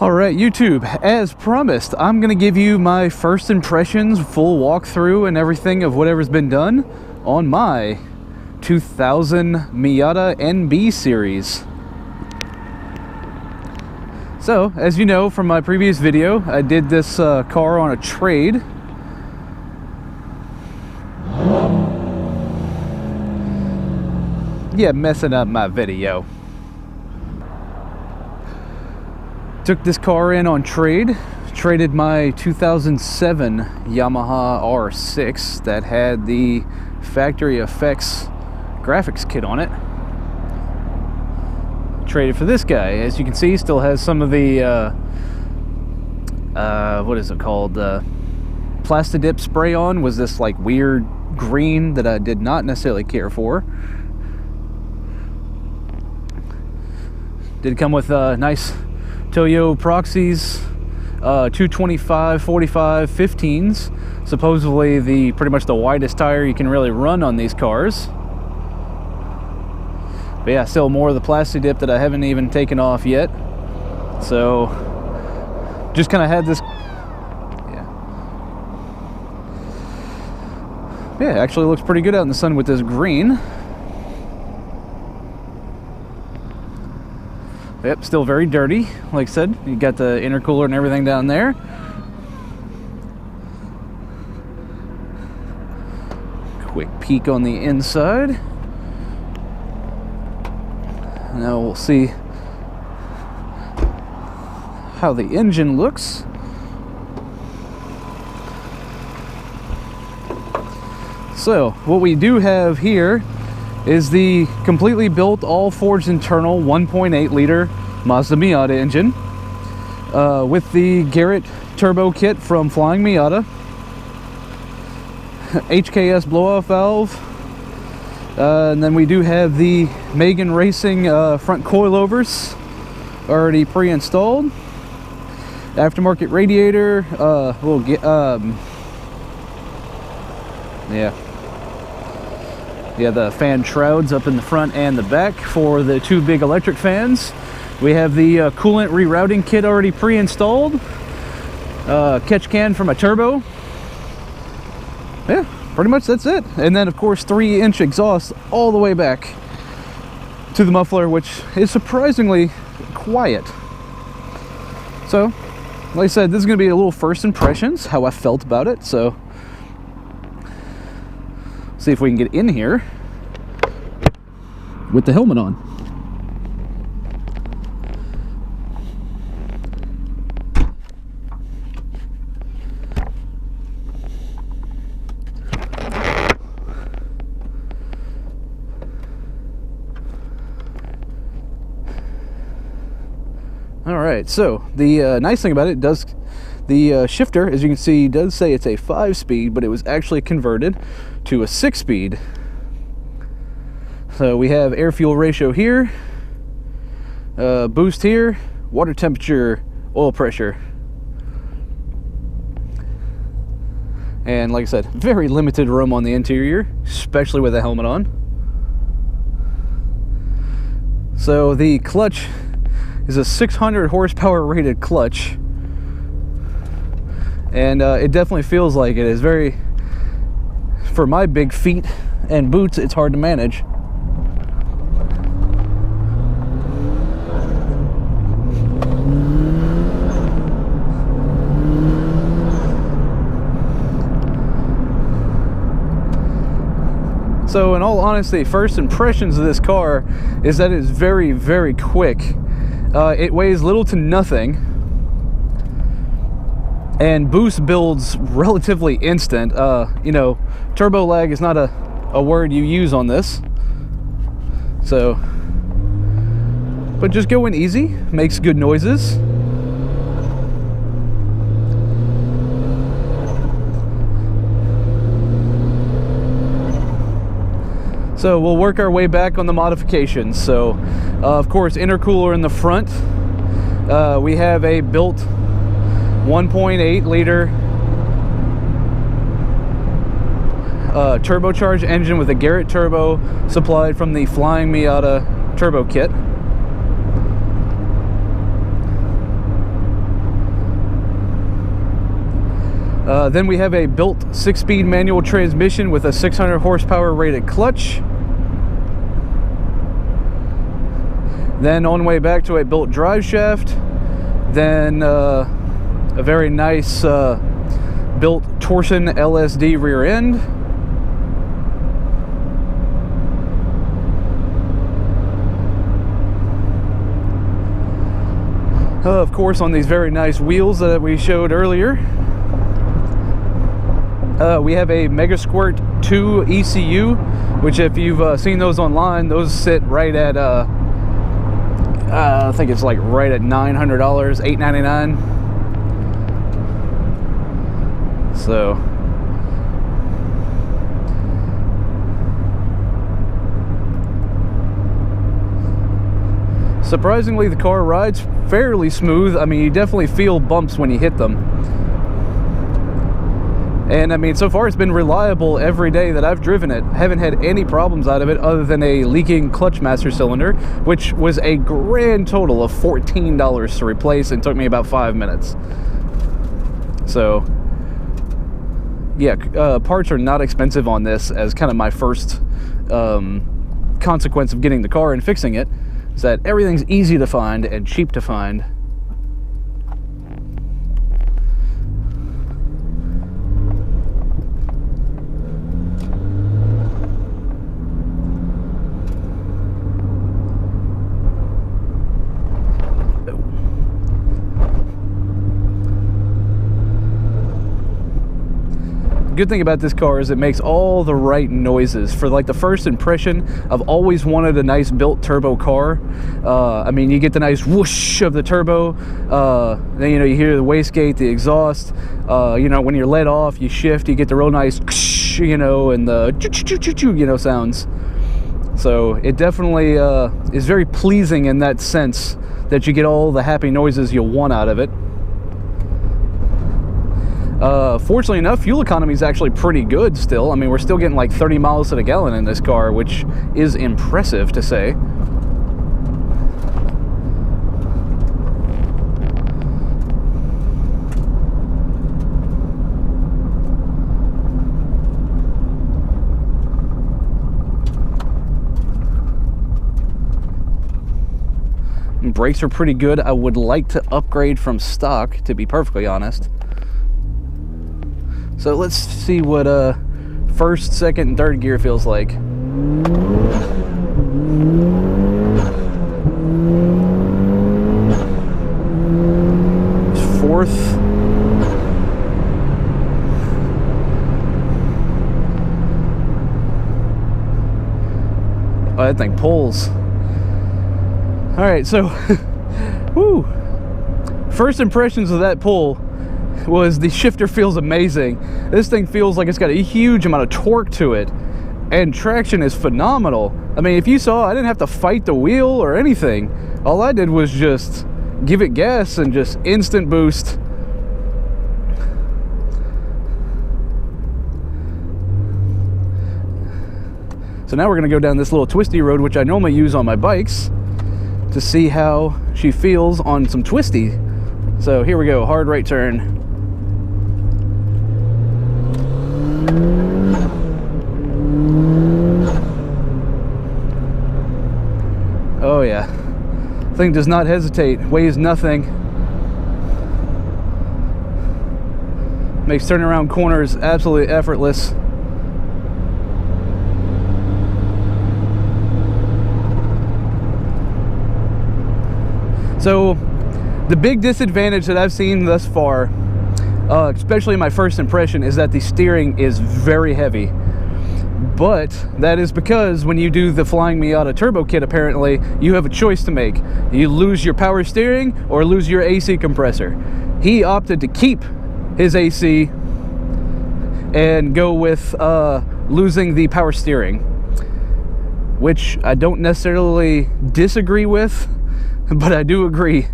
Alright YouTube, as promised, I'm going to give you my first impressions, full walkthrough and everything of whatever's been done on my 2000 Miata NB series. So, as you know from my previous video, I did this car on a trade. Yeah, messing up my video. Took this car in on trade. Traded my 2007 Yamaha R6 that had the factory effects graphics kit on it. Traded for this guy. As you can see, still has some of the what is it called? Plastidip spray on. Was this like weird green that I did not necessarily care for. Did come with nice Toyo proxies, 225, 45, 15s. Supposedly pretty much the widest tire you can really run on these cars. But yeah, still more of the plastic dip that I haven't even taken off yet. So just kind of had this. Yeah, actually looks pretty good out in the sun with this green. Yep, still very dirty. Like I said, you got the intercooler and everything down there. Quick peek on the inside. Now we'll see how the engine looks. So, what we do have here is the completely built, all forged internal 1.8 liter Mazda Miata engine with the Garrett turbo kit from Flyin Miata, HKS blow-off valve, and then we do have the Megan Racing front coilovers already pre-installed, aftermarket radiator, we'll get the fan shrouds up in the front and the back for the two big electric fans. We have the coolant rerouting kit already pre-installed. Catch can for my turbo. Yeah, pretty much that's it. And then of course 3-inch exhaust all the way back to the muffler, which is surprisingly quiet. So, like I said, this is going to be a little first impressions, how I felt about it. So see if we can get in here with the helmet on. All right, so the nice thing about it does. The shifter, as you can see, does say it's a 5-speed, but it was actually converted to a 6-speed. So we have air-fuel ratio here, boost here, water temperature, oil pressure. And like I said, very limited room on the interior, especially with the helmet on. So the clutch is a 600 horsepower rated clutch. And it definitely feels like it is very, for my big feet and boots, it's hard to manage. So in all honesty, first impressions of this car is that it's very, very quick. It weighs little to nothing. And boost builds relatively instant. You know, turbo lag is not a word you use on this. So, but just going easy, makes good noises. So we'll work our way back on the modifications. So, of course, intercooler in the front. We have a built 1.8 liter turbocharged engine with a Garrett turbo supplied from the Flyin Miata turbo kit. Then we have a built 6-speed manual transmission with a 600 horsepower rated clutch. Then on the way back to a built drive shaft. Then a very nice built torsion LSD rear end. Of course, on these very nice wheels that we showed earlier. We have a Mega Squirt 2 ECU, which if you've seen those online, those sit right at, I think it's like right at $900, $899. So, surprisingly, the car rides fairly smooth. I mean, you definitely feel bumps when you hit them. And I mean, so far it's been reliable every day that I've driven it. I haven't had any problems out of it other than a leaking clutch master cylinder, which was a grand total of $14 to replace and took me about 5 minutes. So, yeah, parts are not expensive on this, as kind of my first consequence of getting the car and fixing it, is that everything's easy to find and cheap to find. Good thing about this car is it makes all the right noises. For like the first impression, I've always wanted a nice built turbo car. I mean, you get the nice whoosh of the turbo, then you know, you hear the wastegate, the exhaust, you know, when you're let off, you shift, you get the real nice you know, and the choo-choo-choo-choo, you know, sounds. So it definitely is very pleasing in that sense, that you get all the happy noises you want out of it. Fortunately enough, fuel economy is actually pretty good still. I mean, we're still getting like 30 miles to the gallon in this car, which is impressive to say. Brakes are pretty good. I would like to upgrade from stock, to be perfectly honest. So let's see what first, second, and third gear feels like. Fourth. Oh, that thing pulls. All right, so, whoo. First impressions of that pull was the shifter feels amazing. This thing feels like it's got a huge amount of torque to it, and traction is phenomenal. I mean, if you saw, I didn't have to fight the wheel or anything. All I did was just give it gas and just instant boost. So now we're gonna go down this little twisty road, which I normally use on my bikes, to see how she feels on some twisty. So here we go, hard right turn. Oh yeah, thing does not hesitate, weighs nothing. Makes turning around corners absolutely effortless. So the big disadvantage that I've seen thus far, especially my first impression, is that the steering is very heavy. But that is because when you do the Flyin Miata turbo kit, apparently you have a choice to make. You lose your power steering or lose your AC compressor. He opted to keep his AC and go with losing the power steering, which I don't necessarily disagree with, but I do agree.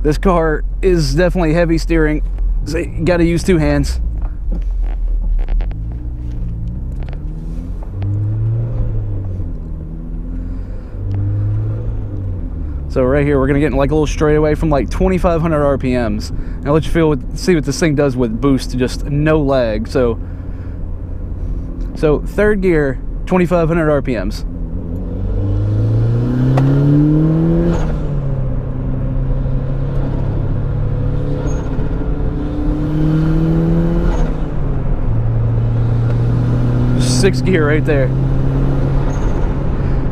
This car is definitely heavy steering, so you gotta use two hands. So So right here, we're gonna get like a little straightaway from like 2,500 RPMs. And I'll let you see what this thing does with boost, just no lag. So third gear, 2,500 RPMs. Sixth gear right there.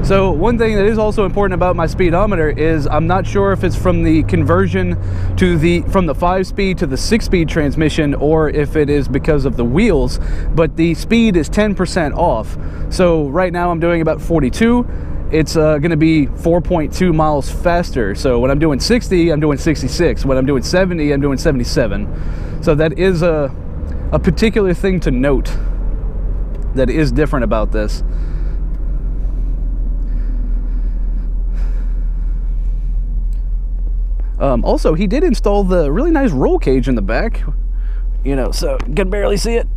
So one thing that is also important about my speedometer is I'm not sure if it's from the conversion to from the 5-speed to the 6-speed transmission, or if it is because of the wheels, but the speed is 10% off. So right now I'm doing about 42. It's going to be 4.2 miles faster. So when I'm doing 60, I'm doing 66. When I'm doing 70, I'm doing 77. So that is a particular thing to note that is different about this. Also, he did install the really nice roll cage in the back, you know, so you can barely see it.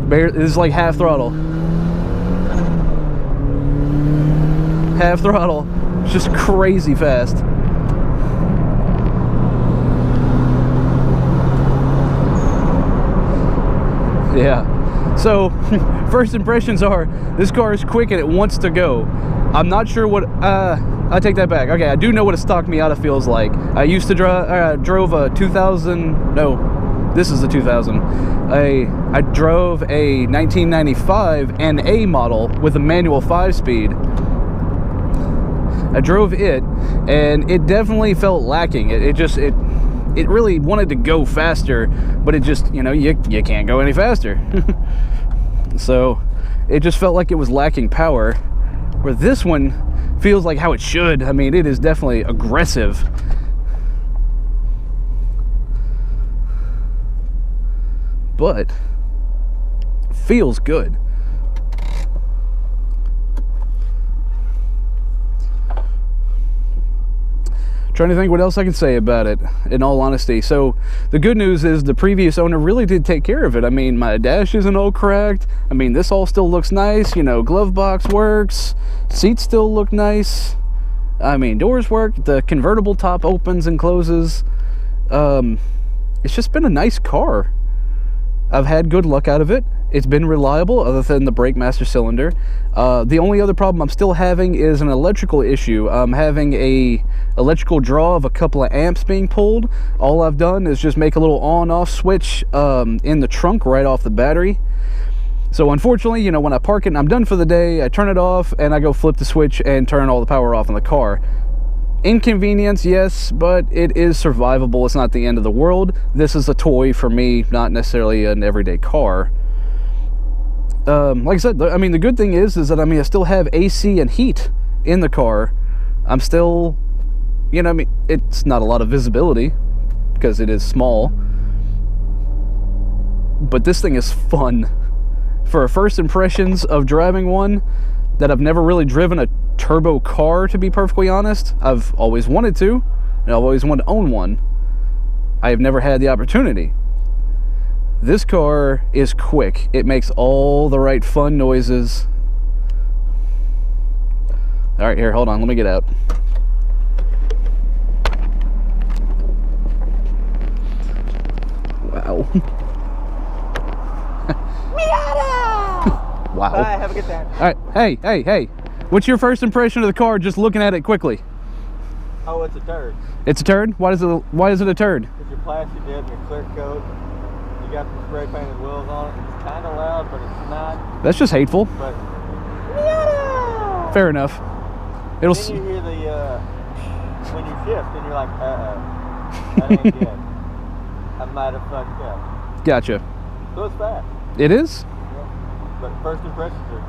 This is like half throttle. Half throttle. It's just crazy fast. Yeah. So first impressions are this car is quick and it wants to go. I'm not sure what I take that back. Okay, I do know what a stock Miata feels like. I used to drove a 2000, no, this is a 2000. I drove a 1995 NA model with a manual 5-speed. I drove it and it definitely felt lacking. It really wanted to go faster, but it just, you know, you can't go any faster. So it just felt like it was lacking power, where this one feels like how it should. I mean, it is definitely aggressive. But feels good. Trying to think what else I can say about it, in all honesty. So the good news is the previous owner really did take care of it. I mean, my dash isn't all cracked. I mean, this all still looks nice. You know, glove box works. Seats still look nice. I mean, doors work. The convertible top opens and closes. It's just been a nice car. I've had good luck out of it. It's been reliable, other than the brake master cylinder. The only other problem I'm still having is an electrical issue. I'm having a electrical draw of a couple of amps being pulled. All I've done is just make a little on-off switch in the trunk right off the battery. So unfortunately, you know, when I park it and I'm done for the day, I turn it off and I go flip the switch and turn all the power off in the car. Inconvenience, yes, but it is survivable. It's not the end of the world. This is a toy for me, not necessarily an everyday car. Like I said, I mean, the good thing is that, I mean, I still have AC and heat in the car. I'm still, you know, I mean, it's not a lot of visibility because it is small, but this thing is fun. For first impressions of driving one that I've never really driven a turbo car, to be perfectly honest. I've always wanted to, and I've always wanted to own one. I have never had the opportunity. This car is quick. It makes all the right fun noises. All right, here, hold on, let me get out. Wow. Miata! Wow. Bye, have a good time. All right, hey. What's your first impression of the car just looking at it quickly? Oh, it's a turd. It's a turd? Why is it a turd? Because your plastic did and your clear coat. You got some spray painted wheels on it. It's kind of loud, but it's not. That's just hateful. But Miata! Fair enough. It'll. Then you hear the when you shift, and you're like, that ain't good. I might have fucked up. Gotcha. So it's fast. It is. Yeah. But first impressions are.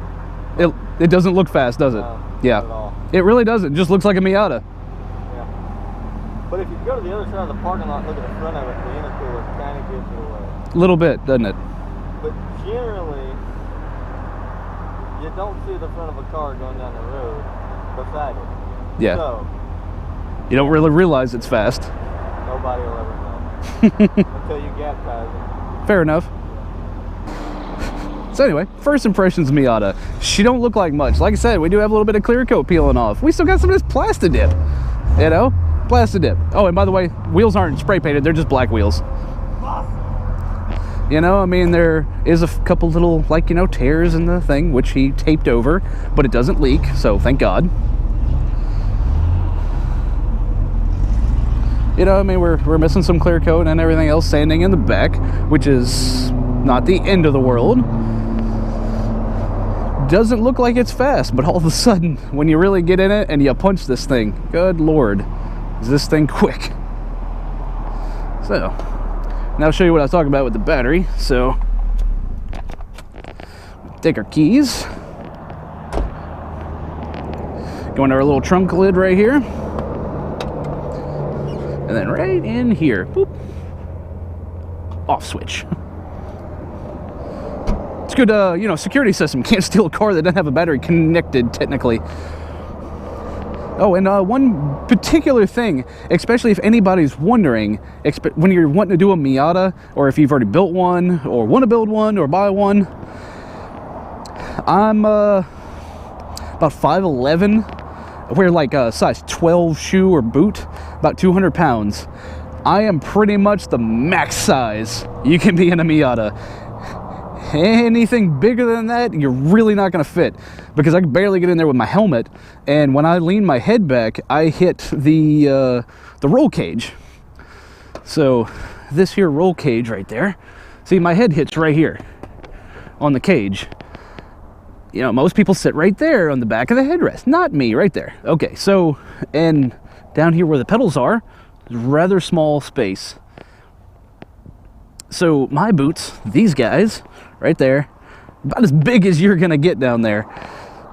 It doesn't look fast, does it? No, yeah. not at all. It really doesn't. It just looks like a Miata. Yeah. But if you go to the other side of the parking lot and look at the front of it, the intercooler kind of gives it away. A little bit, doesn't it? But generally, you don't see the front of a car going down the road beside it. Yeah. So, you don't really realize it's fast. nobody will ever know. until you baptize them. Fair enough. So anyway, first impressions of Miata. She don't look like much. Like I said, we do have a little bit of clear coat peeling off. We still got some of this plastic dip, you know? Plastic dip. Oh, and by the way, wheels aren't spray painted. They're just black wheels. You know, I mean, there is a couple little, like, you know, tears in the thing, which he taped over, but it doesn't leak, so thank God. You know, I mean, we're missing some clear coat and everything else, sanding in the back, which is not the end of the world. Doesn't look like it's fast, but all of a sudden, when you really get in it and you punch this thing, good Lord, is this thing quick. So, now I'll show you what I was talking about with the battery. So, take our keys, go into our little trunk lid right here, and then right in here, boop, off switch. It's good, you know, security system. Can't steal a car that doesn't have a battery connected, technically. Oh, and one particular thing, especially if anybody's wondering, when you're wanting to do a Miata, or if you've already built one, or want to build one, or buy one, I'm about 5'11", I wear like a size 12 shoe or boot, about 200 pounds. I am pretty much the max size you can be in a Miata. Anything bigger than that, you're really not going to fit, because I can barely get in there with my helmet, and when I lean my head back, I hit the roll cage. So this here roll cage right there, see, my head hits right here on the cage. You know, most people sit right there on the back of the headrest. Not me, right there. Okay, so, and down here where the pedals are, rather small space. So my boots, these guys right there, about as big as you're gonna get down there.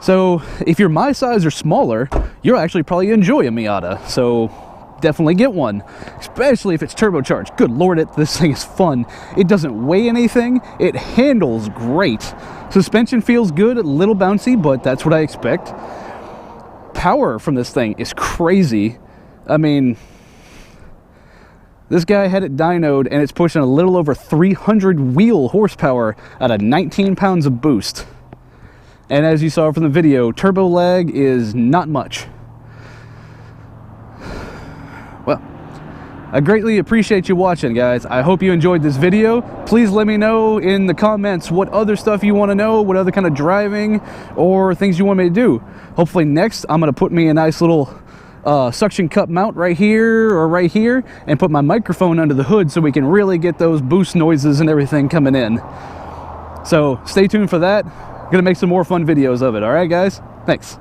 So if you're my size or smaller, you'll actually probably enjoy a Miata. So definitely get one, especially if it's turbocharged. Good Lord, this thing is fun. It doesn't weigh anything. It handles great. Suspension feels good, a little bouncy, but that's what I expect. Power from this thing is crazy. I mean, this guy had it dynoed, and it's pushing a little over 300 wheel horsepower out of 19 pounds of boost. And as you saw from the video, turbo lag is not much. Well, I greatly appreciate you watching, guys. I hope you enjoyed this video. Please let me know in the comments what other stuff you want to know, what other kind of driving or things you want me to do. Hopefully next, I'm going to put me a nice little suction cup mount right here or right here, and put my microphone under the hood so we can really get those boost noises and everything coming in. So stay tuned for that. Gonna make some more fun videos of it. All right, guys, thanks.